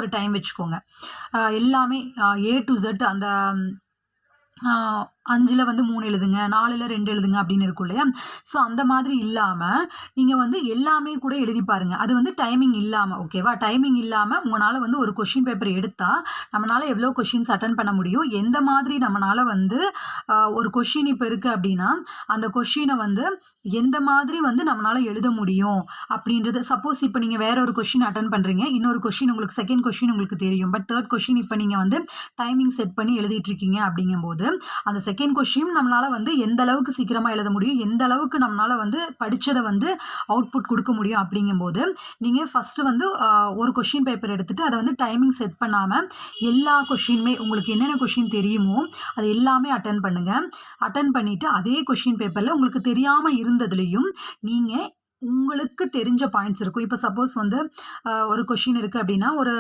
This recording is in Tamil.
ஒரு டைம் வச்சுக்கோங்க. எல்லாமே ஏ டு இசட் அந்த 5ல வந்து 3 எழுதுங்க, 4ல 2 எழுதுங்க அப்படின்னு இருக்கும் இல்லையா? ஸோ அந்த மாதிரி இல்லாம, நீங்க வந்து எல்லாமே கூட எழுதி பாருங்க. அது வந்து டைமிங் இல்லாம, ஓகேவா? டைமிங் இல்லாம உங்கனால வந்து ஒரு கொஸ்டின் பேப்பர் எடுத்தா, நம்மனால எவ்வளோ கொஸ்டின்ஸ் அட்டெண்ட் பண்ண முடியும்? எந்த மாதிரி நம்மனால வந்து ஒரு கொஸ்டின் இப்ப இருக்கு அப்படின்னா, அந்த கொஸ்டின வந்து எந்த மாதிரி வந்து நம்மனால எழுத முடியும்? அப்படின்றது சப்போஸ் இப்ப நீங்க வேற ஒரு கொஸ்டின் அட்டெண்ட் பண்றீங்க. இன்னொரு கொஸ்டின் உங்களுக்கு 2ண்ட் கொஸ்டின் உங்களுக்கு தெரியும். பட் 3ர்ட் கொஸ்டின் இப்ப நீங்க வந்து டைமிங் செட் பண்ணி எழுதிட்டு இருக்கீங்க அப்படிங்கும்போது, அந்த 2ண்ட் கொஸ்டின் நம்மளால வந்து எந்த அளவுக்கு சீக்கிரமா எழுத முடியும்? எந்த அளவுக்கு நம்மனால வந்து படிச்சத வந்து அவுட்புட் குடுக்க முடியும் அப்படிங்கும்போது, நீங்க ஃபர்ஸ்ட்டு வந்து ஒரு கொஸ்டின் பேப்பர் எடுத்துட்டு அத வந்து டைமிங் செட் பண்ணாம, எல்லா கொஸ்டினுமே உங்களுக்கு என்னென்ன கொஸ்டின் தெரியுமோ, அது எல்லாமே அட்டெண்ட் பண்ணுங்க. அட்டெண்ட் பண்ணிட்டு அதே கொஸ்டின் பேப்பர்ல உங்களுக்கு தெரியாம இருந்ததுலயும், நீங்க உங்களுக்கு தெரிஞ்ச பாயிண்ட்ஸ் இருக்கும். இப்ப சப்போஸ் வந்து ஒரு கொஸ்டின் இருக்கு அப்படின்னா, ஒரு